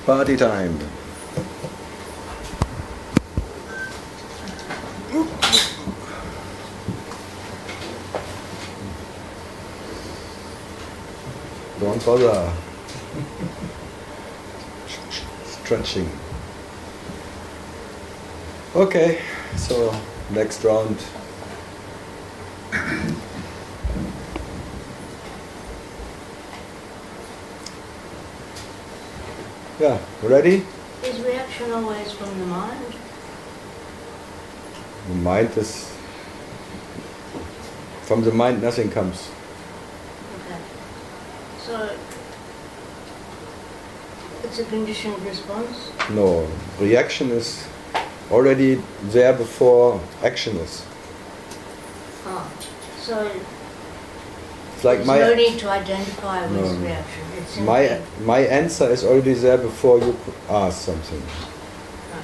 Party time. Don't bother. Stretching. Okay, so next round. Yeah, ready? Is reaction always from the mind? The mind is... From the mind nothing comes. Okay. So, it's a conditioned response? No, reaction is already there before action is. Ah, so It's like there's no need to identify with reaction. It's my answer is already there before you ask something. Ah.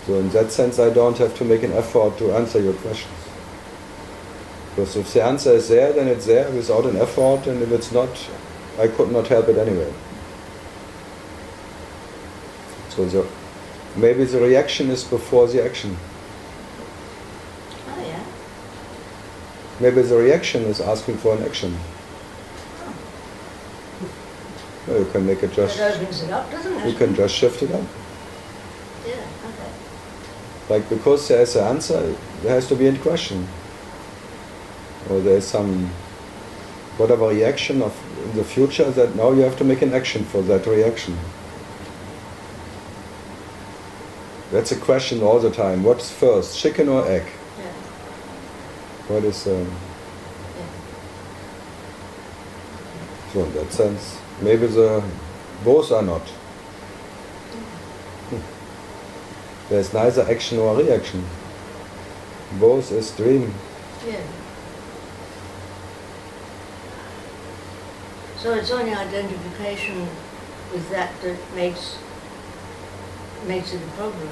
So in that sense I don't have to make an effort to answer your questions. Because if the answer is there, then it's there without an effort, and if it's not, I could not help it anyway. So maybe the reaction is before the action. Oh yeah. Maybe the reaction is asking for an action. Well, you can make it just... It opens it up, doesn't it? You can just shift it up. Yeah, okay. Like, because there is an answer, there has to be a question. Or there is some, whatever reaction of in the future, that now you have to make an action for that reaction. That's a question all the time. What's first, chicken or egg? Yeah. What is... Yeah. So in that sense, maybe both are not. There's neither action or reaction. Both is dream. Yeah. So it's only identification with that makes it a problem.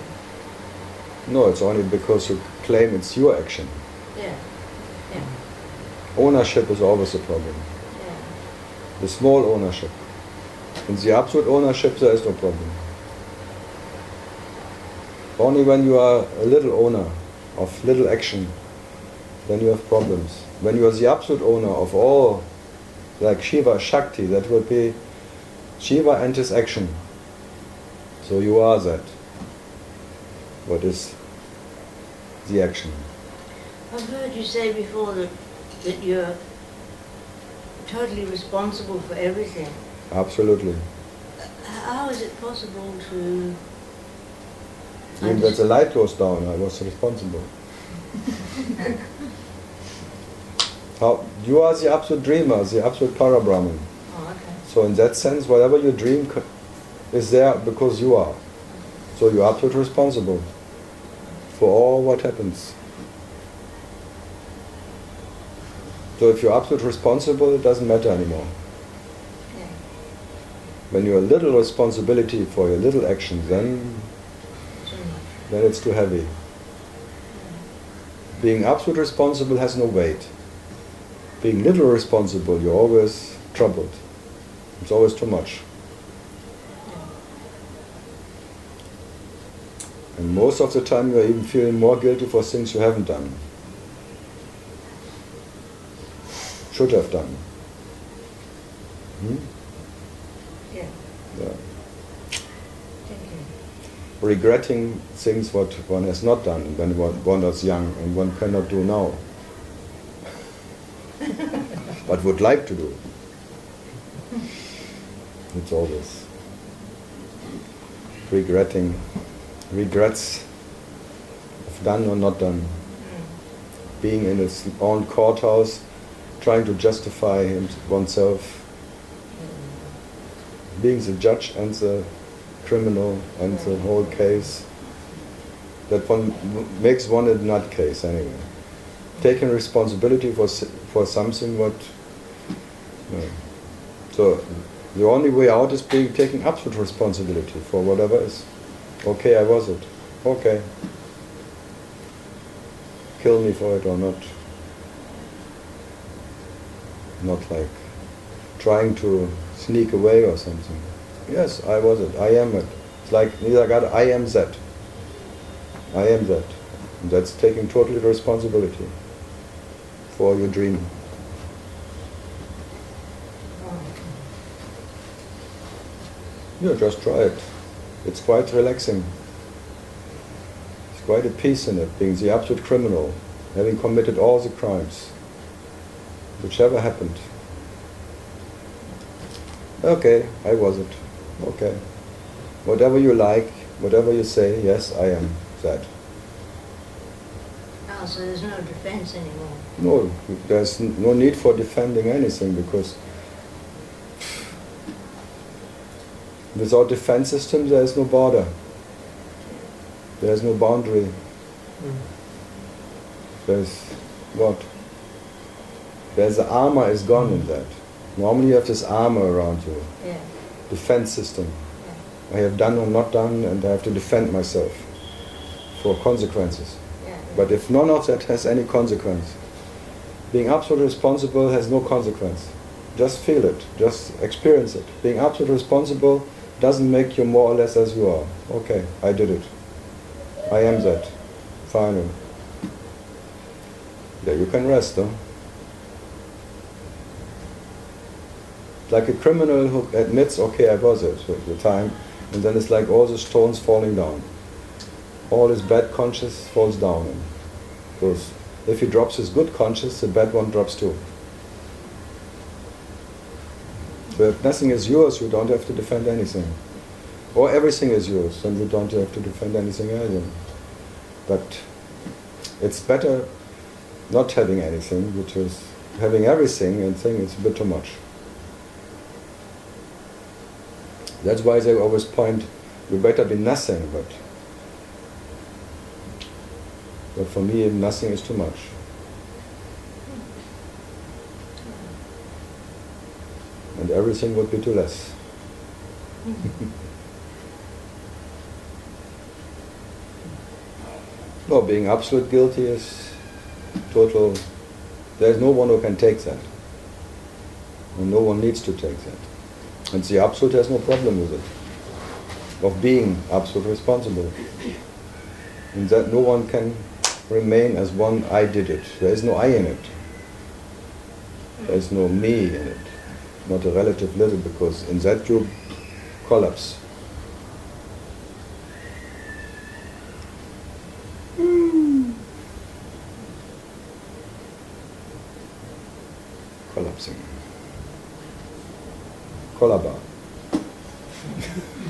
No, it's only because you claim it's your action. Yeah. Yeah. Ownership is always a problem. Yeah. The small ownership. In the absolute ownership there is no problem. Only when you are a little owner of little action, then you have problems. When you are the absolute owner of all, like Shiva, Shakti, that would be Shiva and his action. So you are that. What is the action? I've heard you say before that you're totally responsible for everything. Absolutely. How is it possible to... Even that the light goes down, I was responsible. How, you are the absolute dreamer, the absolute Parabrahman. Oh, okay. So in that sense, whatever you dream is there because you are. So you are absolutely responsible for all what happens. So if you're absolutely responsible, it doesn't matter anymore. Yeah. When you have little responsibility for your little actions, then it's too heavy. Being absolutely responsible has no weight. Being little responsible, you're always troubled. It's always too much. And most of the time you're even feeling more guilty for things you haven't done. Should have done. Yeah. Yeah. Thank you. Regretting things what one has not done when one was young and one cannot do now. But would like to do. It's always regretting, regrets of done or not done. Being in its own courthouse, trying to justify oneself. Being the judge and the criminal and the whole case. That one makes one a nutcase anyway. Taking responsibility for something what... So the only way out is taking absolute responsibility for whatever is. Okay, I was it. Okay. Kill me for it or not. Not like trying to sneak away or something. Yes, I was it. I am it. like Nisargata, I am that. I am that. And that's taking totally responsibility for your dream. Yeah, just try it. It's quite relaxing. It's quite a peace in it, being the absolute criminal, having committed all the crimes, which ever happened. Okay, I was it. Okay. Whatever you like, whatever you say, yes, I am that. Oh, so there's no defense anymore? No, there's no need for defending anything, because without defense system there is no border. There is no boundary. There's what? There's the armor is gone in that. Normally you have this armor around you. Yeah. Defense system. Yeah. I have done or not done, and I have to defend myself for consequences. Yeah. But if none of that has any consequence, being absolutely responsible has no consequence. Just feel it, just experience it. Being absolutely responsible doesn't make you more or less as you are. Okay, I did it. I am that. Final. Yeah, you can rest, huh? Like a criminal who admits, okay, I was it at the time, and then it's like all the stones falling down. All his bad conscience falls down. And goes. If he drops his good conscience, the bad one drops too. So if nothing is yours, you don't have to defend anything. Or everything is yours, then you don't have to defend anything either. But it's better not having anything, because having everything and thing is a bit too much. That's why they always point, you better be nothing, but for me nothing is too much. And everything would be too less. No, being absolute guilty is total, there's no one who can take that. And no one needs to take that. And the absolute has no problem with it, of being absolutely responsible. And that no one can remain as one, I did it. There is no I in it. There is no me in it. Not a relative little, because in that you collapse. Collapsing. Kolaba.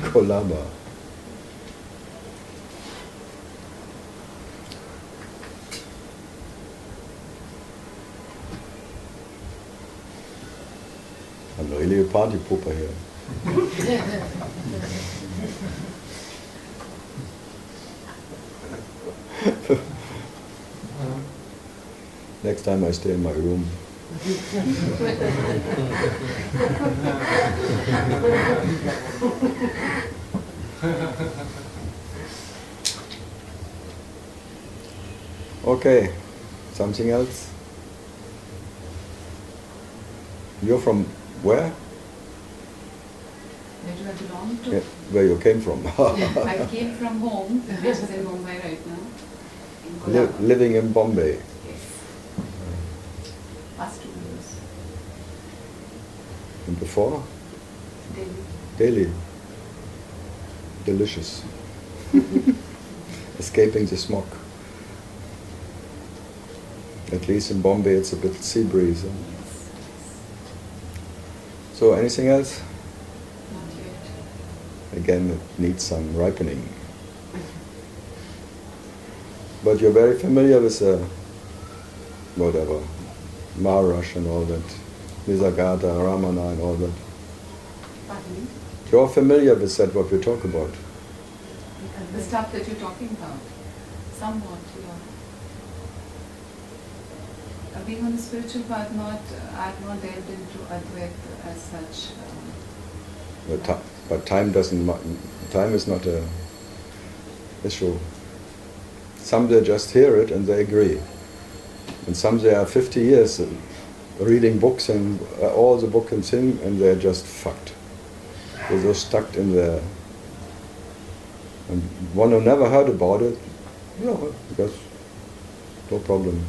Kolaba. I'm really a party pooper here. Next time I stay in my room. Okay, something else? You're from where? Where do I belong to? Yeah, where you came from? I came from home, which is in Mumbai right now. In Kolaba. Living in Bombay. Yes. Past 2 years. And before? Delhi. Delhi. Delicious. Escaping the smog. At least in Bombay it's a bit sea breeze. Huh? Yes. So anything else? Not yet. Again, it needs some ripening. But you're very familiar with whatever, Maharaj and all that, Nisargata, Ramana and all that. Pardon? You're familiar with that, what we talk about. The stuff that you're talking about. Somewhat, yeah. Being on the spiritual path, I've not delved into Advaita as such. But time is not a issue. Some they just hear it and they agree. And some they are 50 years reading books and all the book and thing, and they're just fucked. They're so stuck in their And one who never heard about it, yeah, because no problem.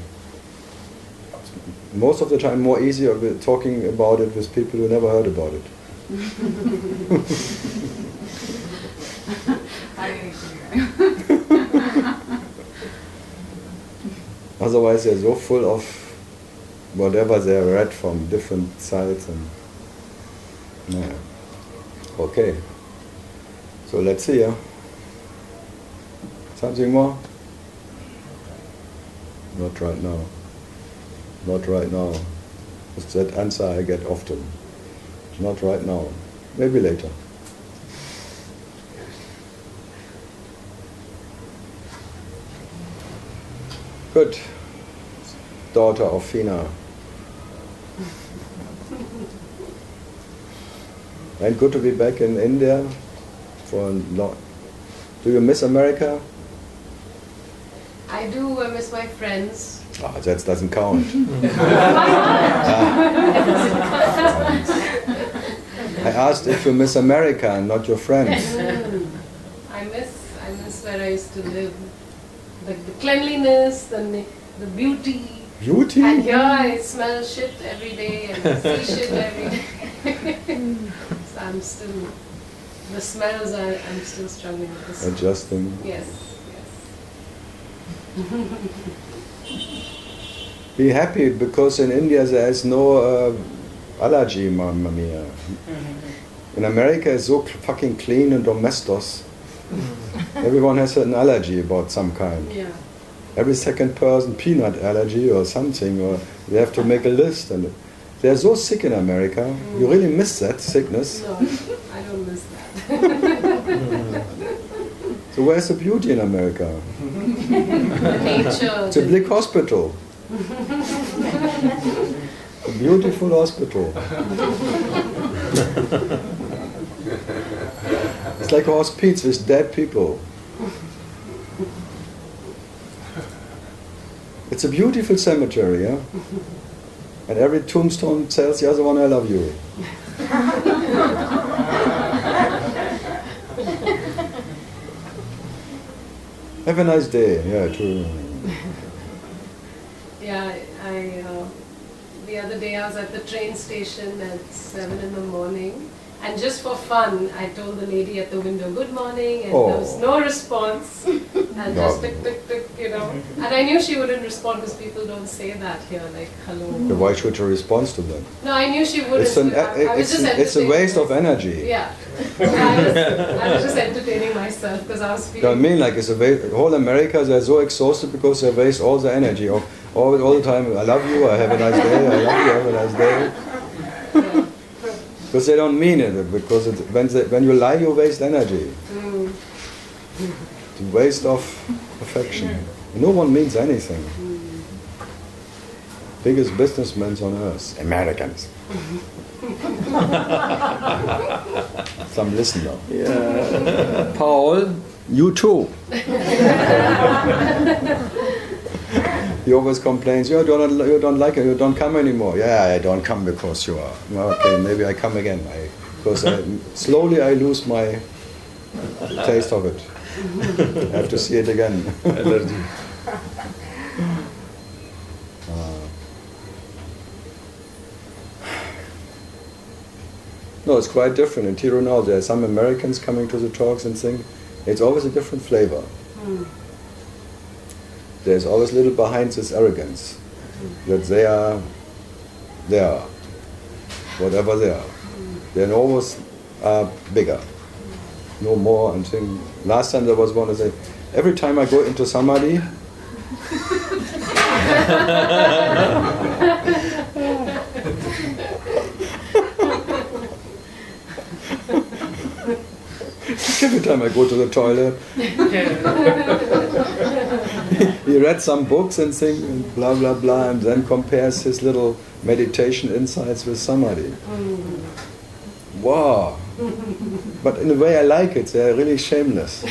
Most of the time more easier with talking about it with people who never heard about it. I agree. Otherwise they're so full of whatever they read from different sides and yeah. Okay. So let's see, yeah? Something more? Not right now. Not right now. It's that answer I get often. Not right now. Maybe later. Good. Daughter of Fina. And good to be back in India for a lot. Do you miss America? I do. I miss my friends. Ah, that doesn't count. I asked if you miss America and not your friends. I miss where I used to live. The cleanliness, the beauty. Beauty? And here I smell shit every day and see shit every day. So I'm still, the smells I'm still struggling with. This. Adjusting. Yes. Be happy because in India there is no allergy, mamma mia. In America it's so fucking clean and domestos. Everyone has an allergy about some kind. Yeah. Every second person peanut allergy or something, or they have to make a list. And they're so sick in America. You really miss that sickness. No, I don't miss that. So where's the beauty in America? Nature. It's a big hospital. A beautiful hospital. It's like a hospice with dead people. It's a beautiful cemetery, yeah? And every tombstone tells the other one, I love you. Have a nice day, yeah, true. Yeah, the other day I was at the train station at 7 in the morning, and just for fun, I told the lady at the window, good morning, and there was no response, and just tick, tick, tick, you know. And I knew she wouldn't respond because people don't say that here, like, hello. Why should you respond to them? No, I knew she wouldn't. It's a waste of energy. Yeah. I was just entertaining myself because I was feeling... I mean, like, it's a waste. Whole America, they're so exhausted because they waste all the energy of all the time. I love you, I have a nice day, I love you, have a nice day. Yeah. Because they don't mean it, because when you lie, you waste energy. The waste of affection. No one means anything. Biggest businessmen on earth, Americans. Some listener. Yeah. Paul, you too. He always complains, you don't like it, you don't come anymore. Yeah, I don't come because you are. Okay, maybe I come again. Because slowly I lose my taste of it. I have to see it again. Allergy. No, it's quite different. In Tiro now, there are some Americans coming to the talks and sing. It's always a different flavor. There's always a little behind this arrogance that they are, whatever they are. They're always bigger, no more. And thing. Last time there was one that said, every time I go into samadhi, every time I go to the toilet, he read some books and things and blah blah blah, and then compares his little meditation insights with samadhi. Wow! But in a way I like it. They're really shameless.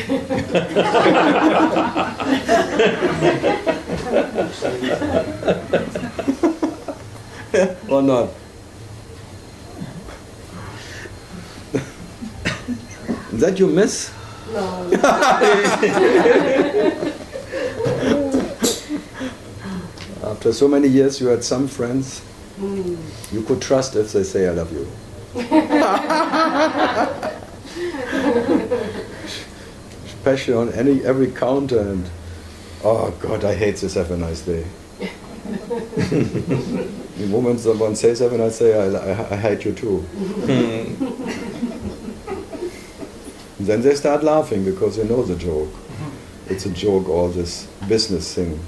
Or not? That you miss? No. After so many years, you had some friends you could trust if they say I love you. Especially on every counter, and oh God, I hate this, have a nice day. The moment someone says have a nice day, I hate you too. Then they start laughing because they know the joke. It's a joke, all this business thing.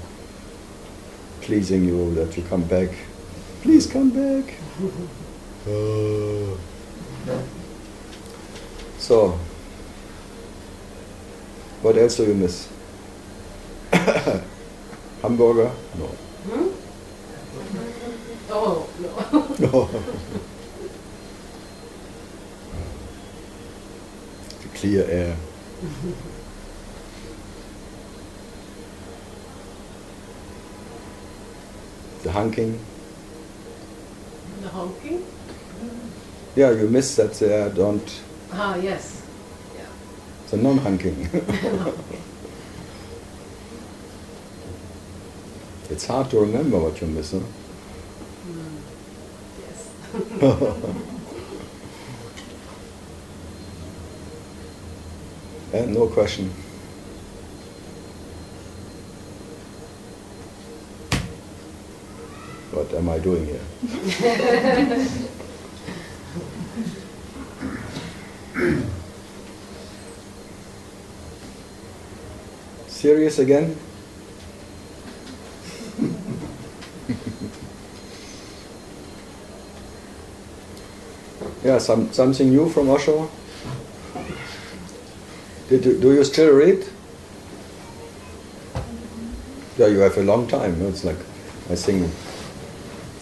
Pleasing you, that you come back. Please come back. So, what else do you miss? Hamburger? No. Oh, no. No. The clear air. The honking. The honking? Yeah, you miss that they don't. Ah, yes. The non-honking. It's hard to remember what you miss, huh? Yes. And no question. What am I doing here? Serious again? Yeah, something new from Osho? Do you still read? Yeah, you have a long time. It's like, I think,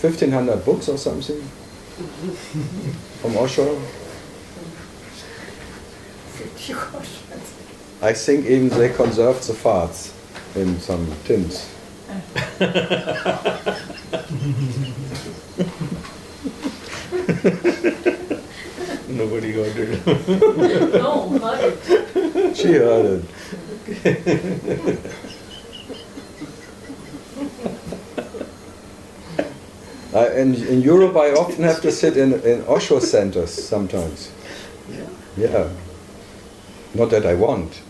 1,500 books or something from Osho. I think even they conserved the farts in some tins. Nobody got it. No, heard it. She heard it. In Europe, I often have to sit in Osho centers sometimes. Yeah. Not that I want.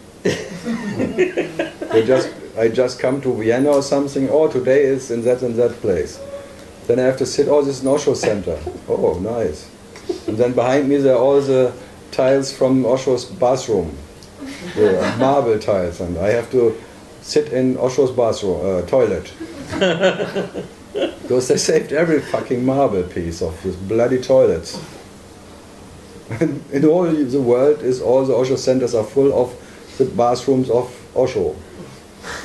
I just come to Vienna or something. Oh, today is in that place. Then I have to sit. Oh, this is an Osho center. Oh, nice. And then behind me there are all the tiles from Osho's bathroom, the marble tiles, and I have to sit in Osho's bathroom toilet. Because they saved every fucking marble piece of these bloody toilets. In all the world, all the Osho centers are full of the bathrooms of Osho.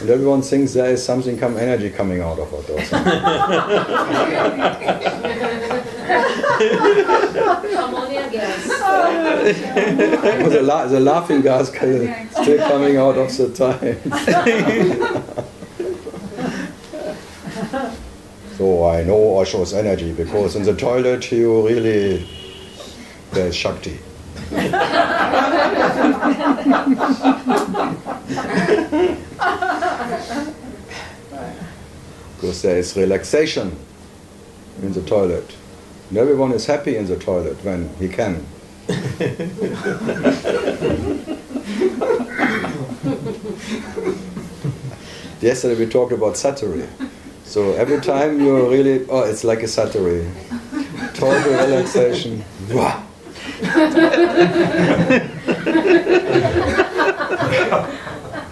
And everyone thinks there is something, energy coming out of it or something. Ammonia gas. The laughing gas still coming out of the time. So I know Osho's energy, because in the toilet there's Shakti. Because there is relaxation in the toilet. And everyone is happy in the toilet when he can. Yesterday we talked about Satori. So every time you're it's like a Satori. Total relaxation.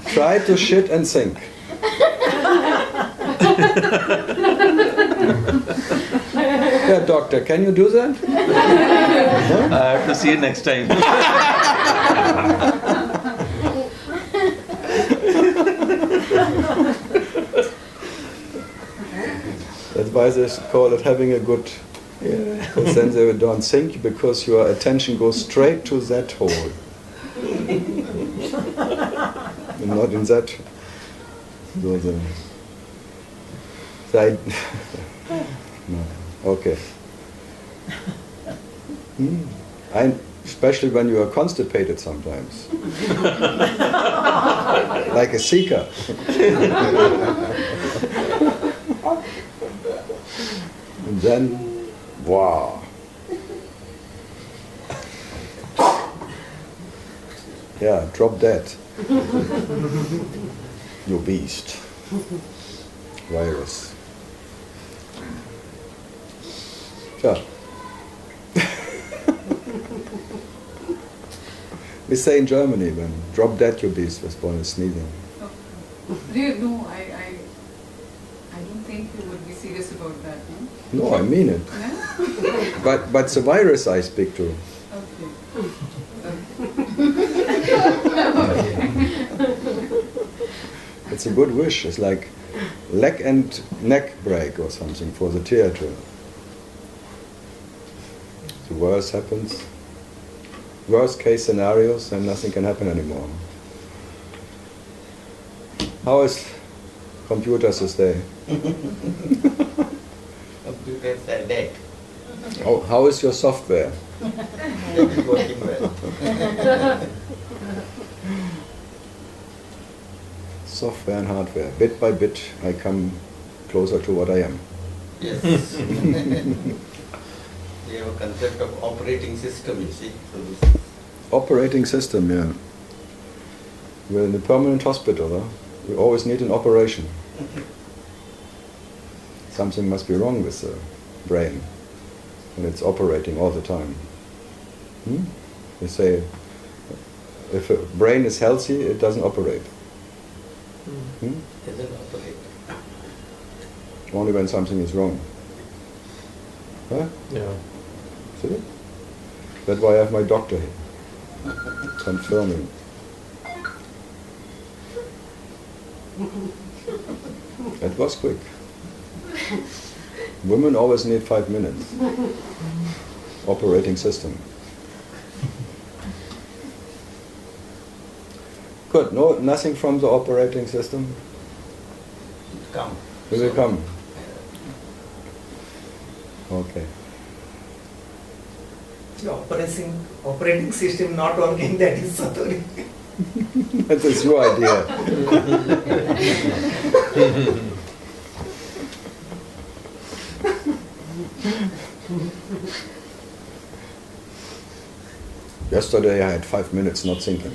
Try to shit and think. Yeah, doctor, can you do that? I have to see you next time. That's why they call it having a good. Because then they don't think, because your attention goes straight to that hole. And not in that. No. Okay. Especially when you are constipated sometimes. Like a seeker. And then, wow. Yeah, drop dead. You beast. Virus. Yeah. We say in Germany when drop dead you beast was born is sneezing. Oh. No, I don't think you would be serious about that, no? No, I mean it. Yeah? But the virus I speak to. Okay. It's a good wish. It's like leg and neck break or something for the theater. The worst happens. Worst case scenarios, and nothing can happen anymore. How is computers this day? Computers are dead. How is your software? That is working well. Software and hardware. Bit by bit, I come closer to what I am. Yes. We have a concept of operating system, you see. So this Operating system, yeah. We're in a permanent hospital, huh? We always need an operation. Something must be wrong with the brain when it's operating all the time. They say if a brain is healthy, it doesn't operate. doesn't operate. Only when something is wrong. Huh? Yeah. See? That's why I have my doctor here. Confirming. That was quick. Women always need 5 minutes. Operating system. Good. No, nothing from the operating system. Come. Will it come? Okay. The operating system not working, that is Satori. That is your idea. Yesterday I had 5 minutes not thinking.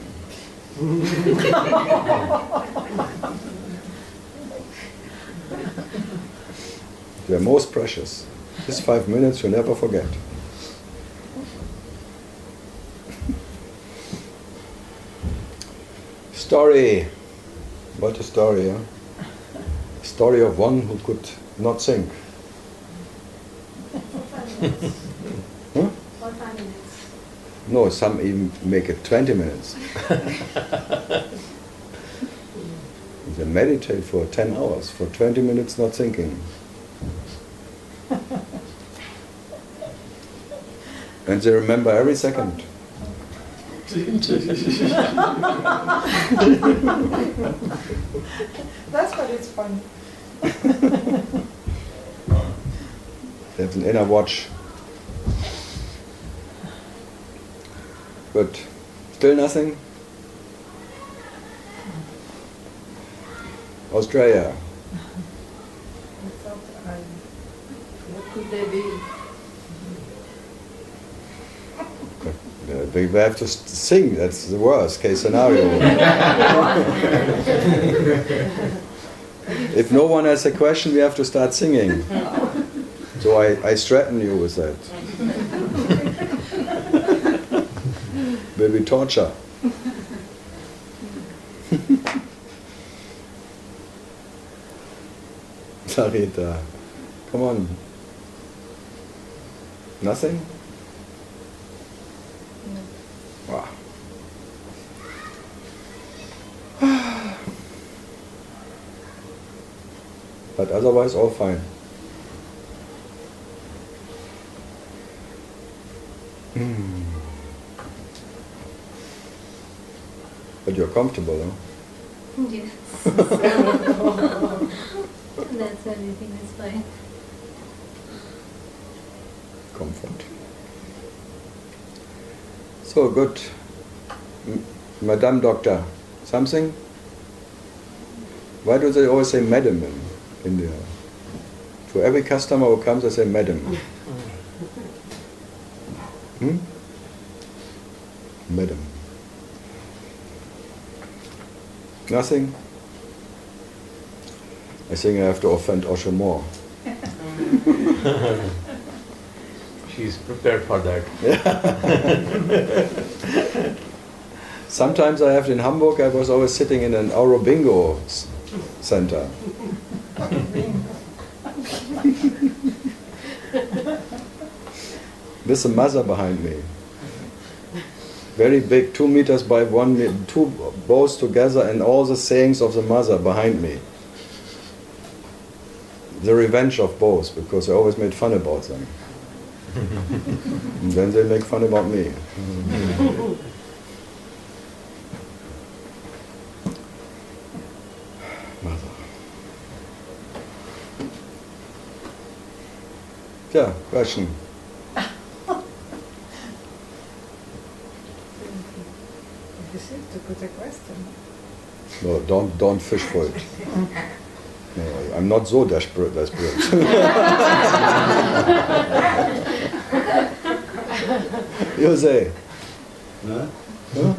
They're most precious. These 5 minutes you'll never forget. Story. What a story, huh? Story of one who could not think. Huh? For 5 minutes. No, some even make it 20 minutes. They meditate for 10 hours, for 20 minutes not thinking. And they remember every second. That's what it's fun. They have an inner watch. Good. Still nothing? Australia. What could they be? We have to sing, that's the worst case scenario. If no one has a question, we have to start singing. So I threaten you with that. Will be torture. Sarita, come on. Nothing? Wow. But otherwise all fine. But you're comfortable, huh? Yes. That's everything is fine. So good. Madame Doctor, something? Why do they always say Madam in India? To every customer who comes, they say Madam. Madam. Nothing? I think I have to offend Osho more. She's prepared for that. Sometimes I have in Hamburg, I was always sitting in an Euro Bingo center. With a mother behind me. Very big, 2 meters by 1 meter, two bows together, and all the sayings of the mother behind me. The revenge of bows, because I always made fun about them. And then they make fun about me. Mother. Yeah, question. This is to put a question. No, don't fish for it. No, I'm not so desperate. You say. Huh? Huh?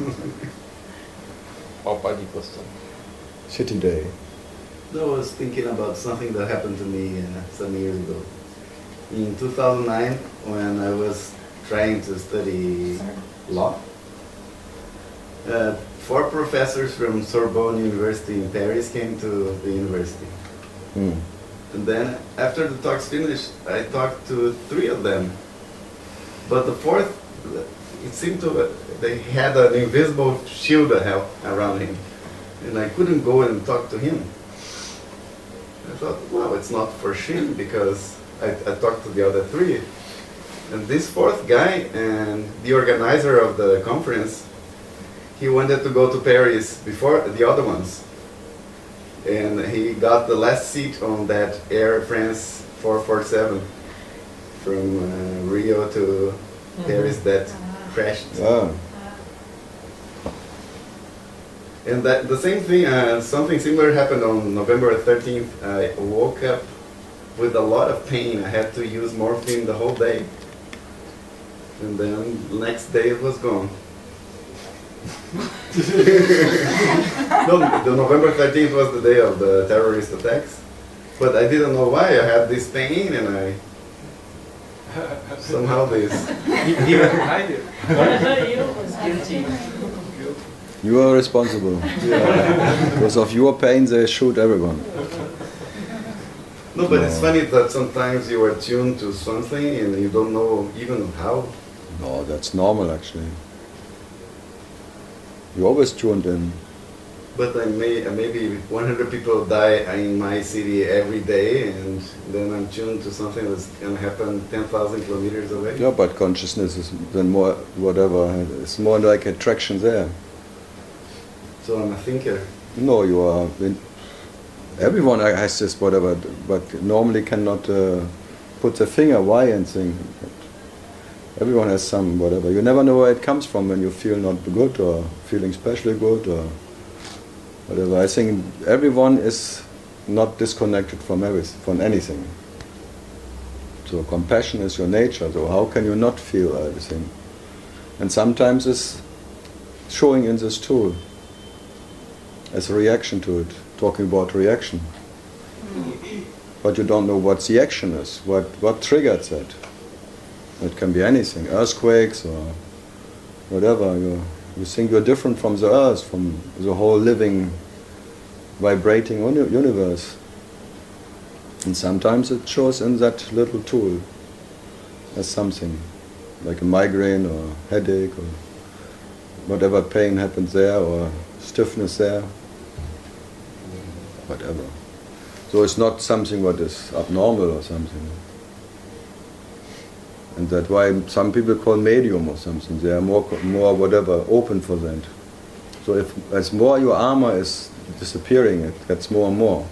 Papa di question. Shitty day. No, I was thinking about something that happened to me some years ago. In 2009, when I was trying to study law, 4 professors from Sorbonne University in Paris came to the university. Hmm. And then, after the talks finished, I talked to 3 of them. But the 4th, it seemed they had an invisible shield around him. And I couldn't go and talk to him. I thought, well, it's not for shame, because I talked to the other 3. And this 4th guy, and the organizer of the conference, he wanted to go to Paris before the other ones. And he got the last seat on that Air France 447 from Rio to Paris that crashed. Ah. And that the same thing, something similar happened on November 13th. I woke up with a lot of pain. I had to use morphine the whole day. And then the next day it was gone. No, the November 13th was the day of the terrorist attacks. But I didn't know why. I had this pain and I somehow this. He was behind it. You was guilty. You are responsible. Because of your pain, they shoot everyone. No, but it's funny that sometimes you are tuned to something and you don't know even how. No, that's normal actually. You're always tuned in. But maybe 100 people die in my city every day, and then I'm tuned to something that's going to happen 10,000 kilometers away. Yeah, but consciousness is then more, whatever, it's more like attraction there. So I'm a thinker. No, you are, everyone has this whatever, but normally cannot put the finger why and think. Everyone has some whatever. You never know where it comes from when you feel not good or feeling especially good or whatever. I think everyone is not disconnected from anything. So compassion is your nature. So how can you not feel everything? And sometimes it's showing in this tool as a reaction to it, talking about reaction. But you don't know what the action is, what triggered that. It can be anything, earthquakes or whatever. You think you're different from the earth, from the whole living, vibrating universe. And sometimes it shows in that little tool as something, like a migraine or headache or whatever pain happens there or stiffness there, whatever. So it's not something what is abnormal or something. And that's why some people call medium or something. They are more whatever, open for that. So as more your armor is disappearing, it gets more and more.